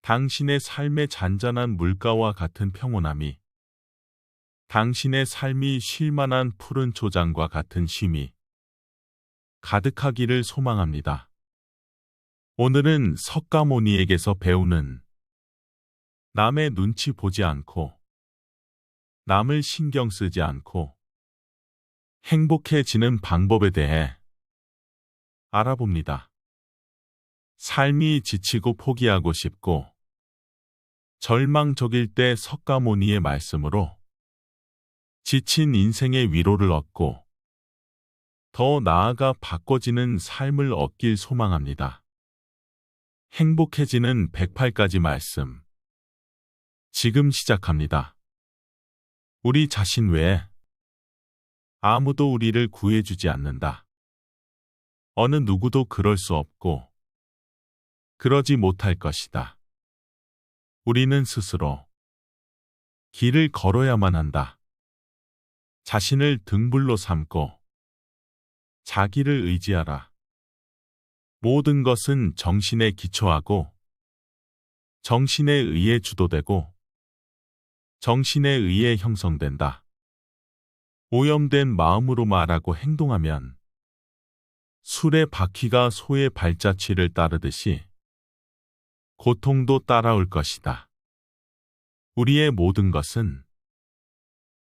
당신의 삶의 잔잔한 물가와 같은 평온함이, 당신의 삶이 쉴만한 푸른 초장과 같은 쉼이 가득하기를 소망합니다. 오늘은 석가모니에게서 배우는 남의 눈치 보지 않고 남을 신경 쓰지 않고 행복해지는 방법에 대해 알아봅니다. 삶이 지치고 포기하고 싶고 절망적일 때 석가모니의 말씀으로 지친 인생의 위로를 얻고 더 나아가 바꿔지는 삶을 얻길 소망합니다. 행복해지는 108가지 말씀. 지금 시작합니다. 우리 자신 외에 아무도 우리를 구해주지 않는다. 어느 누구도 그럴 수 없고 그러지 못할 것이다. 우리는 스스로 길을 걸어야만 한다. 자신을 등불로 삼고 자기를 의지하라. 모든 것은 정신에 기초하고 정신에 의해 주도되고 정신에 의해 형성된다. 오염된 마음으로 말하고 행동하면 술의 바퀴가 소의 발자취를 따르듯이 고통도 따라올 것이다. 우리의 모든 것은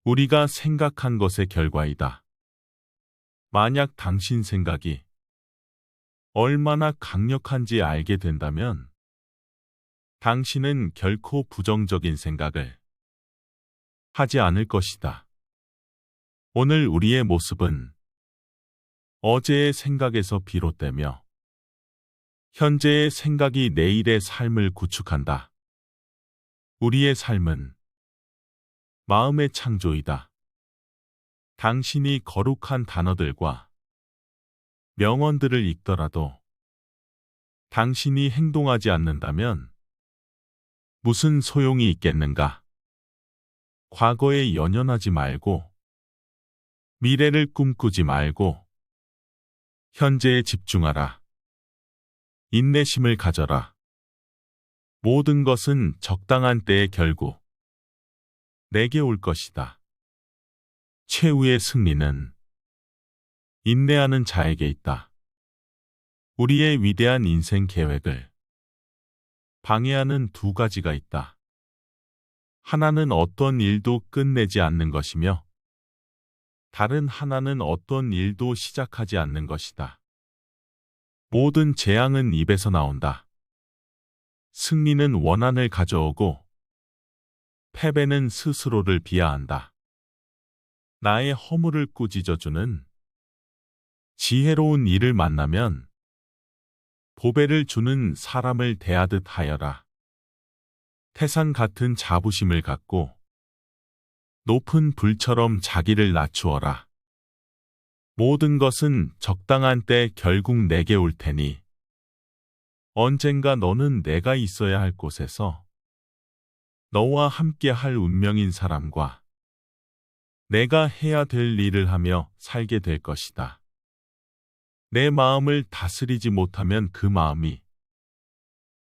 우리가 생각한 것의 결과이다. 만약 당신 생각이 얼마나 강력한지 알게 된다면 당신은 결코 부정적인 생각을 하지 않을 것이다. 오늘 우리의 모습은 어제의 생각에서 비롯되며 현재의 생각이 내일의 삶을 구축한다. 우리의 삶은 마음의 창조이다. 당신이 거룩한 단어들과 명언들을 읽더라도 당신이 행동하지 않는다면 무슨 소용이 있겠는가? 과거에 연연하지 말고 미래를 꿈꾸지 말고 현재에 집중하라. 인내심을 가져라. 모든 것은 적당한 때에 결국 내게 올 것이다. 최후의 승리는 인내하는 자에게 있다. 우리의 위대한 인생 계획을 방해하는 두 가지가 있다. 하나는 어떤 일도 끝내지 않는 것이며 다른 하나는 어떤 일도 시작하지 않는 것이다. 모든 재앙은 입에서 나온다. 승리는 원한을 가져오고 패배는 스스로를 비하한다. 나의 허물을 꾸짖어주는 지혜로운 이를 만나면 보배를 주는 사람을 대하듯 하여라. 태산 같은 자부심을 갖고 높은 불처럼 자기를 낮추어라. 모든 것은 적당한 때 결국 내게 올 테니 언젠가 너는 내가 있어야 할 곳에서 너와 함께 할 운명인 사람과 내가 해야 될 일을 하며 살게 될 것이다. 내 마음을 다스리지 못하면 그 마음이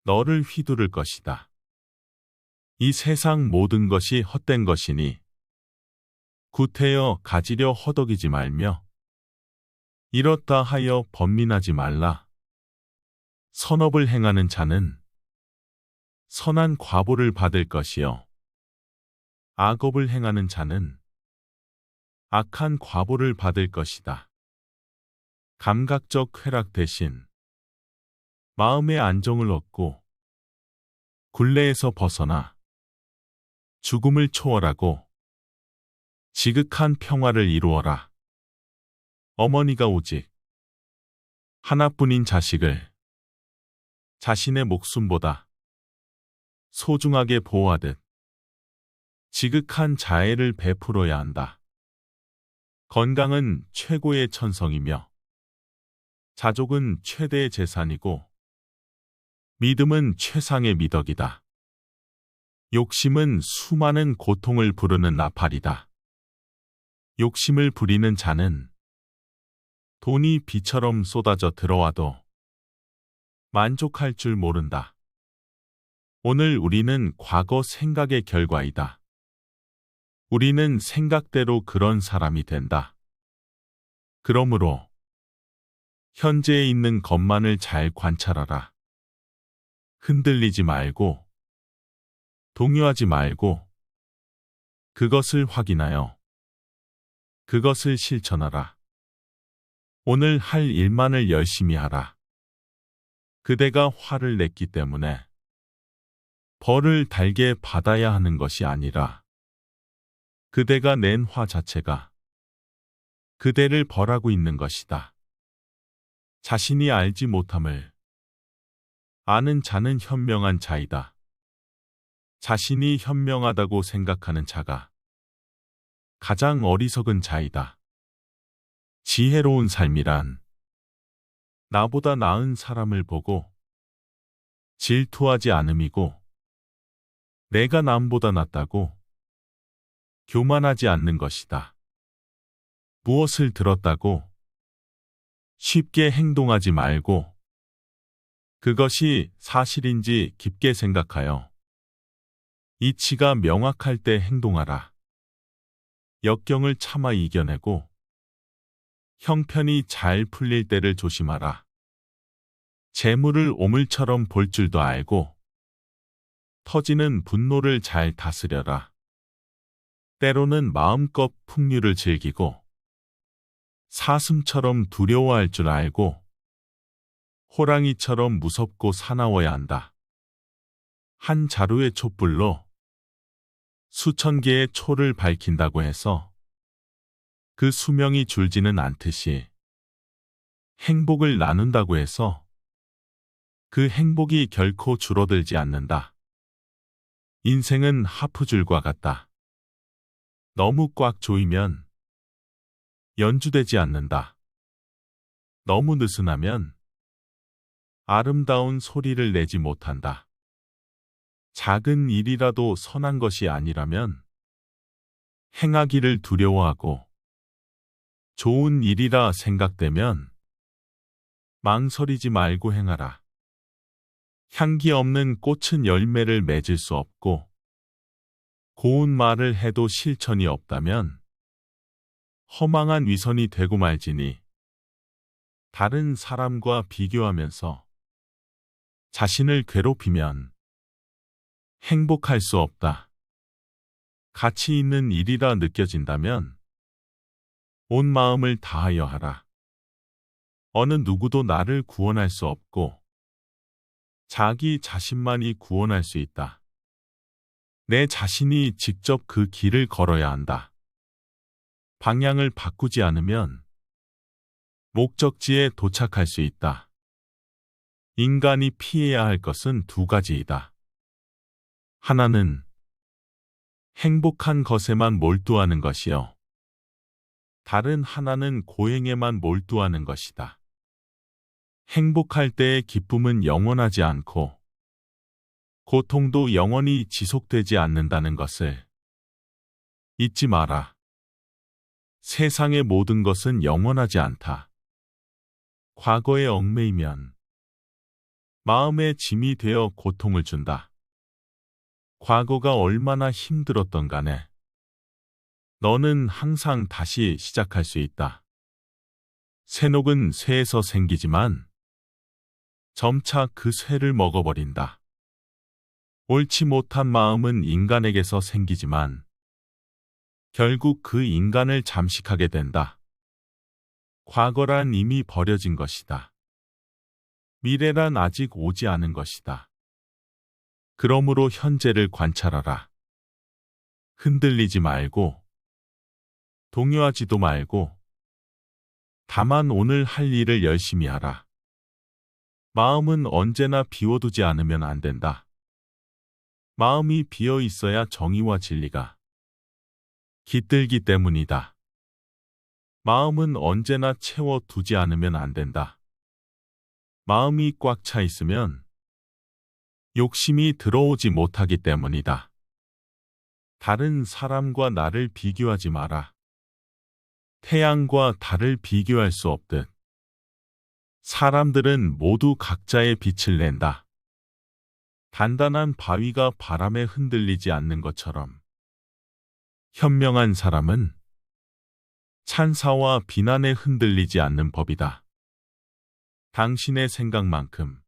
너를 휘두를 것이다. 이 세상 모든 것이 헛된 것이니 구태여 가지려 허덕이지 말며 이렇다 하여 번민하지 말라. 선업을 행하는 자는 선한 과보를 받을 것이요 악업을 행하는 자는 악한 과보를 받을 것이다. 감각적 쾌락 대신 마음의 안정을 얻고 굴레에서 벗어나 죽음을 초월하고 지극한 평화를 이루어라. 어머니가 오직 하나뿐인 자식을 자신의 목숨보다 소중하게 보호하듯 지극한 자애를 베풀어야 한다. 건강은 최고의 천성이며 자족은 최대의 재산이고 믿음은 최상의 미덕이다. 욕심은 수많은 고통을 부르는 나팔이다. 욕심을 부리는 자는 돈이 비처럼 쏟아져 들어와도 만족할 줄 모른다. 오늘 우리는 과거 생각의 결과이다. 우리는 생각대로 그런 사람이 된다. 그러므로 현재에 있는 것만을 잘 관찰하라. 흔들리지 말고, 동요하지 말고, 그것을 확인하여 그것을 실천하라. 오늘 할 일만을 열심히 하라. 그대가 화를 냈기 때문에 벌을 달게 받아야 하는 것이 아니라 그대가 낸 화 자체가 그대를 벌하고 있는 것이다. 자신이 알지 못함을 아는 자는 현명한 자이다. 자신이 현명하다고 생각하는 자가 가장 어리석은 자이다. 지혜로운 삶이란 나보다 나은 사람을 보고 질투하지 않음이고 내가 남보다 낫다고 교만하지 않는 것이다. 무엇을 들었다고 쉽게 행동하지 말고 그것이 사실인지 깊게 생각하여 이치가 명확할 때 행동하라. 역경을 참아 이겨내고 형편이 잘 풀릴 때를 조심하라. 재물을 오물처럼 볼 줄도 알고 터지는 분노를 잘 다스려라. 때로는 마음껏 풍류를 즐기고 사슴처럼 두려워할 줄 알고 호랑이처럼 무섭고 사나워야 한다. 한 자루의 촛불로 수천 개의 초를 밝힌다고 해서 그 수명이 줄지는 않듯이 행복을 나눈다고 해서 그 행복이 결코 줄어들지 않는다. 인생은 하프줄과 같다. 너무 꽉 조이면 연주되지 않는다. 너무 느슨하면 아름다운 소리를 내지 못한다. 작은 일이라도 선한 것이 아니라면 행하기를 두려워하고 좋은 일이라 생각되면 망설이지 말고 행하라. 향기 없는 꽃은 열매를 맺을 수 없고 고운 말을 해도 실천이 없다면 허망한 위선이 되고 말지니 다른 사람과 비교하면서 자신을 괴롭히면 행복할 수 없다. 가치 있는 일이라 느껴진다면 온 마음을 다하여 하라. 어느 누구도 나를 구원할 수 없고 자기 자신만이 구원할 수 있다. 내 자신이 직접 그 길을 걸어야 한다. 방향을 바꾸지 않으면 목적지에 도착할 수 있다. 인간이 피해야 할 것은 두 가지이다. 하나는 행복한 것에만 몰두하는 것이요. 다른 하나는 고행에만 몰두하는 것이다. 행복할 때의 기쁨은 영원하지 않고 고통도 영원히 지속되지 않는다는 것을 잊지 마라. 세상의 모든 것은 영원하지 않다. 과거에 얽매이면 마음의 짐이 되어 고통을 준다. 과거가 얼마나 힘들었던 간에 너는 항상 다시 시작할 수 있다. 쇠녹은 쇠에서 생기지만 점차 그 쇠를 먹어버린다. 옳지 못한 마음은 인간에게서 생기지만 결국 그 인간을 잠식하게 된다. 과거란 이미 버려진 것이다. 미래란 아직 오지 않은 것이다. 그러므로 현재를 관찰하라. 흔들리지 말고 동요하지도 말고 다만 오늘 할 일을 열심히 하라. 마음은 언제나 비워두지 않으면 안 된다. 마음이 비어 있어야 정의와 진리가 깃들기 때문이다. 마음은 언제나 채워두지 않으면 안 된다. 마음이 꽉 차 있으면 욕심이 들어오지 못하기 때문이다. 다른 사람과 나를 비교하지 마라. 태양과 달을 비교할 수 없듯 사람들은 모두 각자의 빛을 낸다. 단단한 바위가 바람에 흔들리지 않는 것처럼 현명한 사람은 찬사와 비난에 흔들리지 않는 법이다. 당신의 생각만큼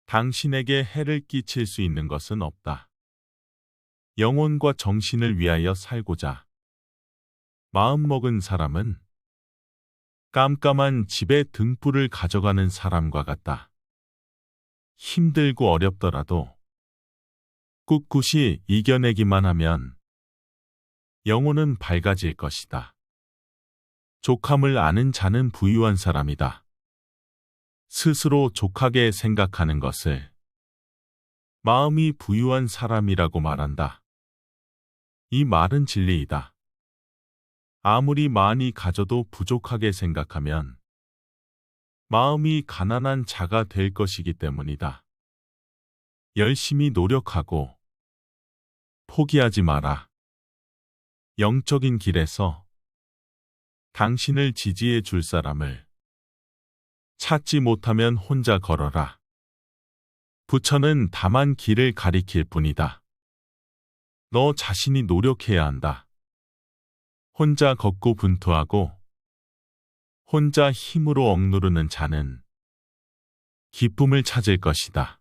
당신에게 해를 끼칠 수 있는 것은 없다. 영혼과 정신을 위하여 살고자 마음먹은 사람은 깜깜한 집의 등불을 가져가는 사람과 같다. 힘들고 어렵더라도 꿋꿋이 이겨내기만 하면 영혼은 밝아질 것이다. 족함을 아는 자는 부유한 사람이다. 스스로 족하게 생각하는 것을 마음이 부유한 사람이라고 말한다. 이 말은 진리이다. 아무리 많이 가져도 부족하게 생각하면 마음이 가난한 자가 될 것이기 때문이다. 열심히 노력하고 포기하지 마라. 영적인 길에서 당신을 지지해 줄 사람을 찾지 못하면 혼자 걸어라. 부처는 다만 길을 가리킬 뿐이다. 너 자신이 노력해야 한다. 혼자 걷고 분투하고 혼자 힘으로 억누르는 자는 기쁨을 찾을 것이다.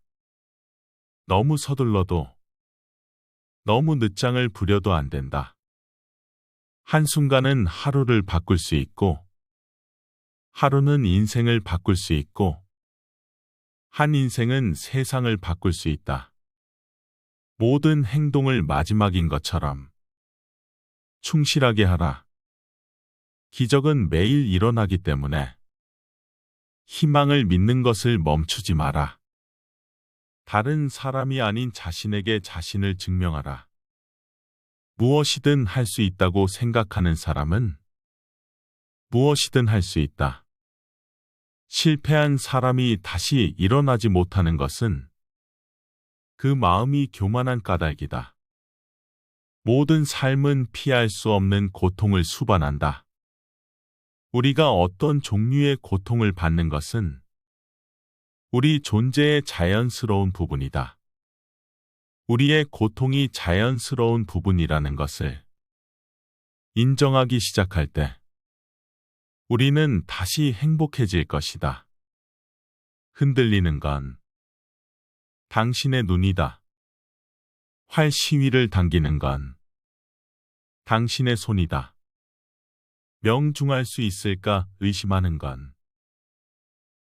너무 서둘러도 너무 늦장을 부려도 안 된다. 한순간은 하루를 바꿀 수 있고 하루는 인생을 바꿀 수 있고 한 인생은 세상을 바꿀 수 있다. 모든 행동을 마지막인 것처럼 충실하게 하라. 기적은 매일 일어나기 때문에 희망을 믿는 것을 멈추지 마라. 다른 사람이 아닌 자신에게 자신을 증명하라. 무엇이든 할 수 있다고 생각하는 사람은 무엇이든 할 수 있다. 실패한 사람이 다시 일어나지 못하는 것은 그 마음이 교만한 까닭이다. 모든 삶은 피할 수 없는 고통을 수반한다. 우리가 어떤 종류의 고통을 받는 것은 우리 존재의 자연스러운 부분이다. 우리의 고통이 자연스러운 부분이라는 것을 인정하기 시작할 때 우리는 다시 행복해질 것이다. 흔들리는 건 당신의 눈이다. 활 시위를 당기는 건 당신의 손이다. 명중할 수 있을까 의심하는 건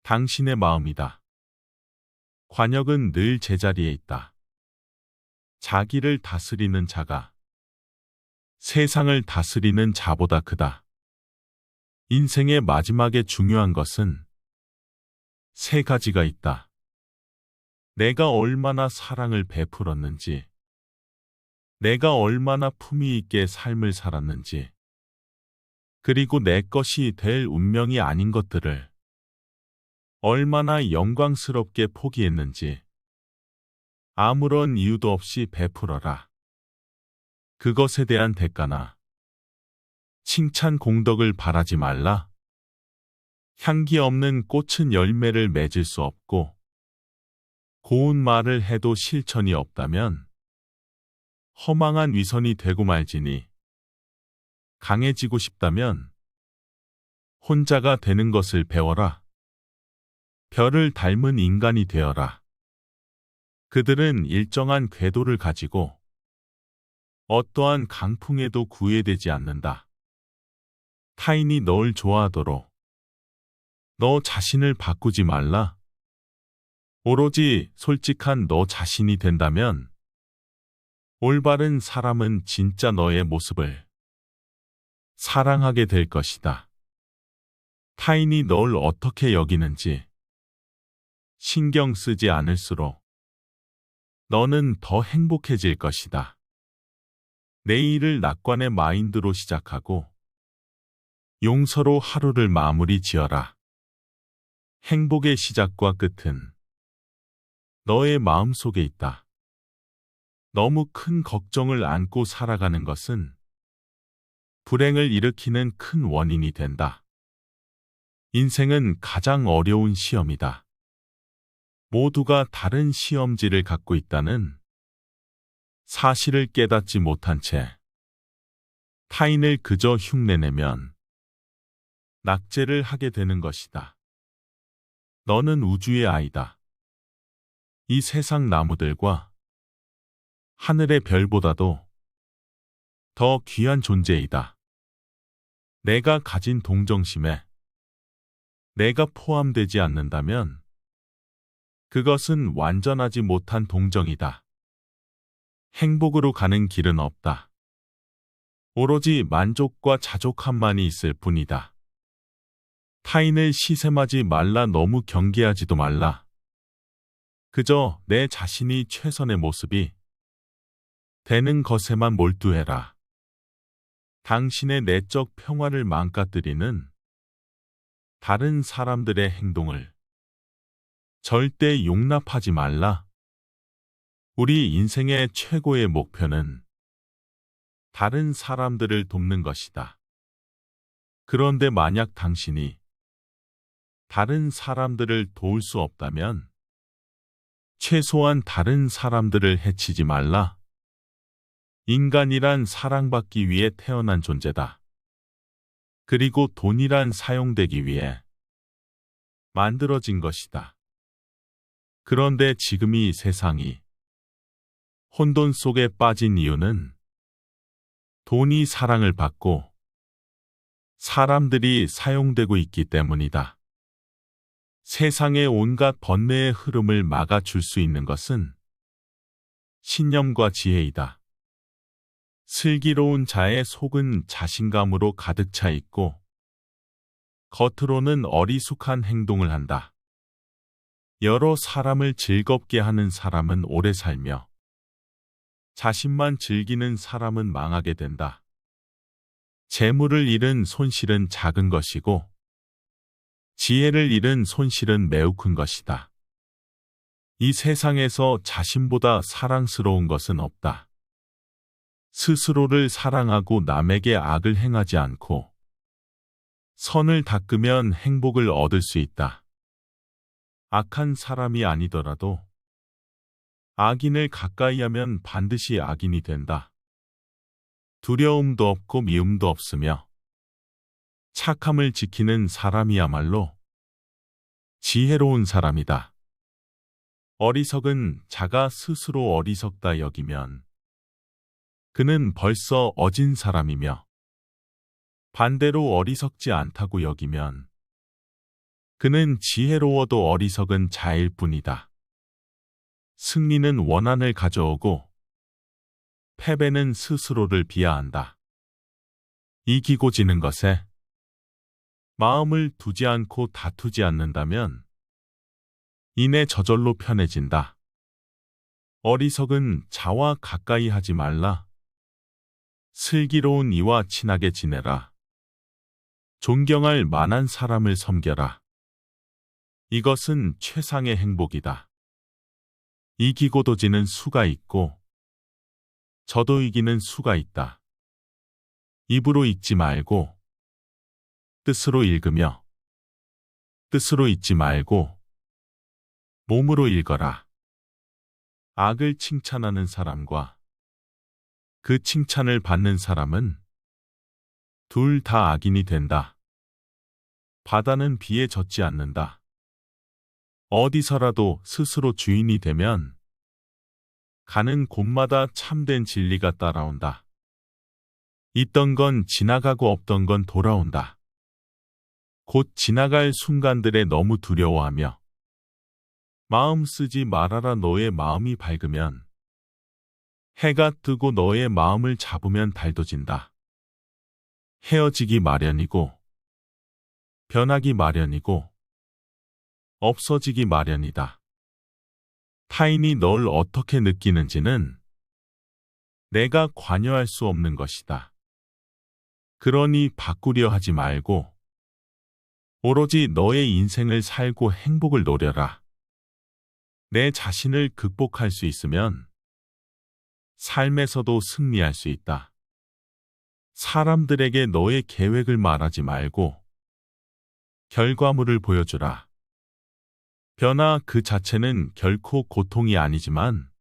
당신의 마음이다. 관역은 늘 제자리에 있다. 자기를 다스리는 자가 세상을 다스리는 자보다 크다. 인생의 마지막에 중요한 것은 세 가지가 있다. 내가 얼마나 사랑을 베풀었는지, 내가 얼마나 품위 있게 삶을 살았는지, 그리고 내 것이 될 운명이 아닌 것들을 얼마나 영광스럽게 포기했는지 아무런 이유도 없이 베풀어라. 그것에 대한 대가나 칭찬 공덕을 바라지 말라. 향기 없는 꽃은 열매를 맺을 수 없고 고운 말을 해도 실천이 없다면 허망한 위선이 되고 말지니 강해지고 싶다면 혼자가 되는 것을 배워라. 별을 닮은 인간이 되어라. 그들은 일정한 궤도를 가지고 어떠한 강풍에도 구애되지 않는다. 타인이 널 좋아하도록 너 자신을 바꾸지 말라. 오로지 솔직한 너 자신이 된다면 올바른 사람은 진짜 너의 모습을 사랑하게 될 것이다. 타인이 널 어떻게 여기는지 신경 쓰지 않을수록 너는 더 행복해질 것이다. 내일을 낙관의 마인드로 시작하고 용서로 하루를 마무리 지어라. 행복의 시작과 끝은 너의 마음속에 있다. 너무 큰 걱정을 안고 살아가는 것은 불행을 일으키는 큰 원인이 된다. 인생은 가장 어려운 시험이다. 모두가 다른 시험지를 갖고 있다는 사실을 깨닫지 못한 채 타인을 그저 흉내내면 낙제를 하게 되는 것이다. 너는 우주의 아이다. 이 세상 나무들과 하늘의 별보다도 더 귀한 존재이다. 내가 가진 동정심에 내가 포함되지 않는다면 그것은 완전하지 못한 동정이다. 행복으로 가는 길은 없다. 오로지 만족과 자족함만이 있을 뿐이다. 타인을 시샘하지 말라. 너무 경계하지도 말라. 그저 내 자신이 최선의 모습이 되는 것에만 몰두해라. 당신의 내적 평화를 망가뜨리는 다른 사람들의 행동을 절대 용납하지 말라. 우리 인생의 최고의 목표는 다른 사람들을 돕는 것이다. 그런데 만약 당신이 다른 사람들을 도울 수 없다면 최소한 다른 사람들을 해치지 말라. 인간이란 사랑받기 위해 태어난 존재다. 그리고 돈이란 사용되기 위해 만들어진 것이다. 그런데 지금 이 세상이 혼돈 속에 빠진 이유는 돈이 사랑을 받고 사람들이 사용되고 있기 때문이다. 세상의 온갖 번뇌의 흐름을 막아줄 수 있는 것은 신념과 지혜이다. 슬기로운 자의 속은 자신감으로 가득 차 있고 겉으로는 어리숙한 행동을 한다. 여러 사람을 즐겁게 하는 사람은 오래 살며 자신만 즐기는 사람은 망하게 된다. 재물을 잃은 손실은 작은 것이고 지혜를 잃은 손실은 매우 큰 것이다. 이 세상에서 자신보다 사랑스러운 것은 없다. 스스로를 사랑하고 남에게 악을 행하지 않고 선을 닦으면 행복을 얻을 수 있다. 악한 사람이 아니더라도 악인을 가까이 하면 반드시 악인이 된다. 두려움도 없고 미움도 없으며 착함을 지키는 사람이야말로 지혜로운 사람이다. 어리석은 자가 스스로 어리석다 여기면 그는 벌써 어진 사람이며 반대로 어리석지 않다고 여기면 그는 지혜로워도 어리석은 자일 뿐이다. 승리는 원한을 가져오고 패배는 스스로를 비하한다. 이기고 지는 것에 마음을 두지 않고 다투지 않는다면 이내 저절로 편해진다. 어리석은 자와 가까이 하지 말라. 슬기로운 이와 친하게 지내라. 존경할 만한 사람을 섬겨라. 이것은 최상의 행복이다. 이기고도 지는 수가 있고 저도 이기는 수가 있다. 입으로 읽지 말고 뜻으로 읽으며 뜻으로 읽지 말고 몸으로 읽어라. 악을 칭찬하는 사람과 그 칭찬을 받는 사람은 둘 다 악인이 된다. 바다는 비에 젖지 않는다. 어디서라도 스스로 주인이 되면 가는 곳마다 참된 진리가 따라온다. 있던 건 지나가고 없던 건 돌아온다. 곧 지나갈 순간들에 너무 두려워하며 마음 쓰지 말아라. 너의 마음이 밝으면 해가 뜨고 너의 마음을 잡으면 달도 진다. 헤어지기 마련이고 변하기 마련이고 없어지기 마련이다. 타인이 널 어떻게 느끼는지는 내가 관여할 수 없는 것이다. 그러니 바꾸려 하지 말고 오로지 너의 인생을 살고 행복을 노려라. 내 자신을 극복할 수 있으면 삶에서도 승리할 수 있다. 사람들에게 너의 계획을 말하지 말고 결과물을 보여주라. 변화 그 자체는 결코 고통이 아니지만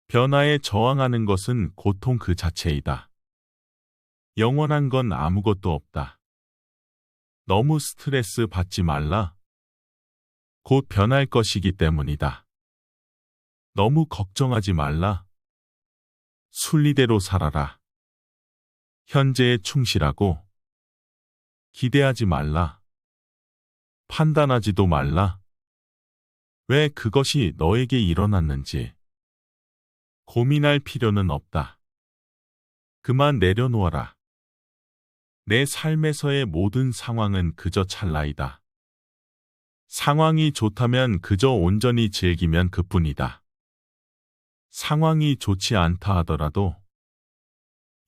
변화에 저항하는 것은 고통 그 자체이다. 영원한 건 아무것도 없다. 너무 스트레스 받지 말라. 곧 변할 것이기 때문이다. 너무 걱정하지 말라. 순리대로 살아라. 현재에 충실하고 기대하지 말라. 판단하지도 말라. 왜 그것이 너에게 일어났는지 고민할 필요는 없다. 그만 내려놓아라. 내 삶에서의 모든 상황은 그저 찰나이다. 상황이 좋다면 그저 온전히 즐기면 그뿐이다. 상황이 좋지 않다 하더라도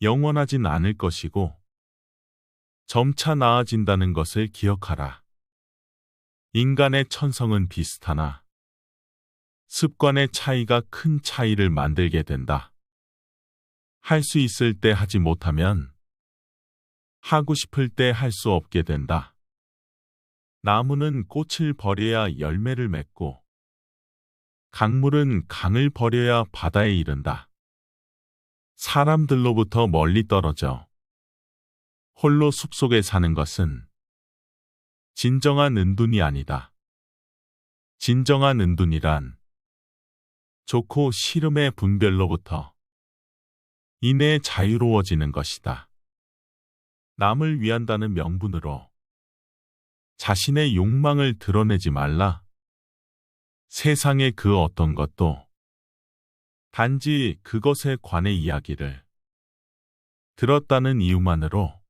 영원하진 않을 것이고 점차 나아진다는 것을 기억하라. 인간의 천성은 비슷하나 습관의 차이가 큰 차이를 만들게 된다. 할 수 있을 때 하지 못하면 하고 싶을 때 할 수 없게 된다. 나무는 꽃을 버려야 열매를 맺고 강물은 강을 버려야 바다에 이른다. 사람들로부터 멀리 떨어져 홀로 숲속에 사는 것은 진정한 은둔이 아니다. 진정한 은둔이란 좋고 싫음의 분별로부터 인해 자유로워지는 것이다. 남을 위한다는 명분으로 자신의 욕망을 드러내지 말라. 세상의 그 어떤 것도 단지 그것에 관해 이야기를 들었다는 이유만으로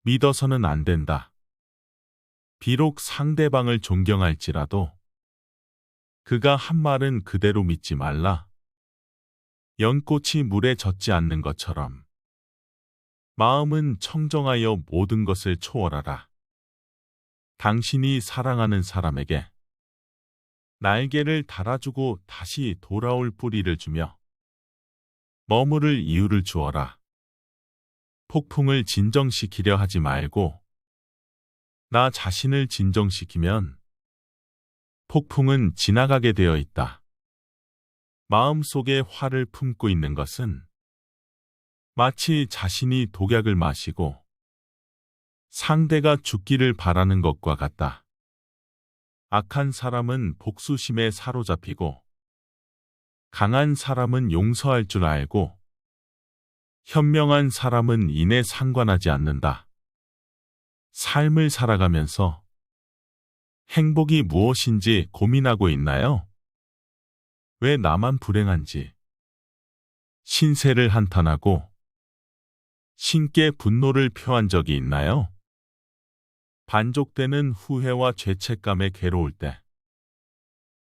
믿어서는 안 된다. 비록 상대방을 존경할지라도 그가 한 말은 그대로 믿지 말라. 연꽃이 물에 젖지 않는 것처럼 마음은 청정하여 모든 것을 초월하라. 당신이 사랑하는 사람에게 날개를 달아주고 다시 돌아올 뿌리를 주며 머무를 이유를 주어라. 폭풍을 진정시키려 하지 말고 나 자신을 진정시키면 폭풍은 지나가게 되어 있다. 마음속에 화를 품고 있는 것은 마치 자신이 독약을 마시고 상대가 죽기를 바라는 것과 같다. 악한 사람은 복수심에 사로잡히고 강한 사람은 용서할 줄 알고 현명한 사람은 인에 상관하지 않는다. 삶을 살아가면서 행복이 무엇인지 고민하고 있나요? 왜 나만 불행한지 신세를 한탄하고 신께 분노를 표한 적이 있나요? 반족되는 후회와 죄책감에 괴로울 때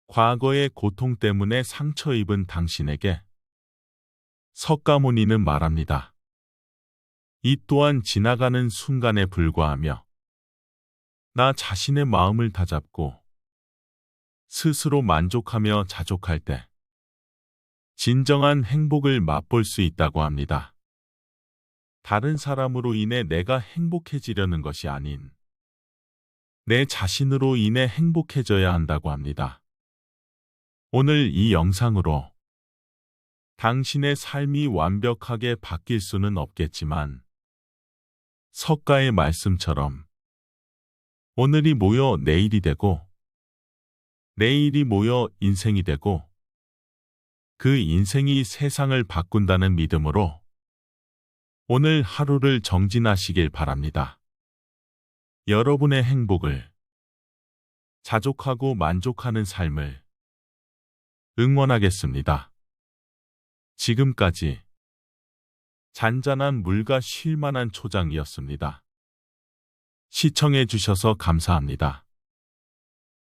과거의 고통 때문에 상처 입은 당신에게 석가모니는 말합니다. 이 또한 지나가는 순간에 불과하며 나 자신의 마음을 다잡고 스스로 만족하며 자족할 때 진정한 행복을 맛볼 수 있다고 합니다. 다른 사람으로 인해 내가 행복해지려는 것이 아닌 내 자신으로 인해 행복해져야 한다고 합니다. 오늘 이 영상으로 당신의 삶이 완벽하게 바뀔 수는 없겠지만 석가의 말씀처럼 오늘이 모여 내일이 되고 내일이 모여 인생이 되고 그 인생이 세상을 바꾼다는 믿음으로 오늘 하루를 정진하시길 바랍니다. 여러분의 행복을 자족하고 만족하는 삶을 응원하겠습니다. 지금까지 잔잔한 물과 쉴만한 초장이었습니다. 시청해 주셔서 감사합니다.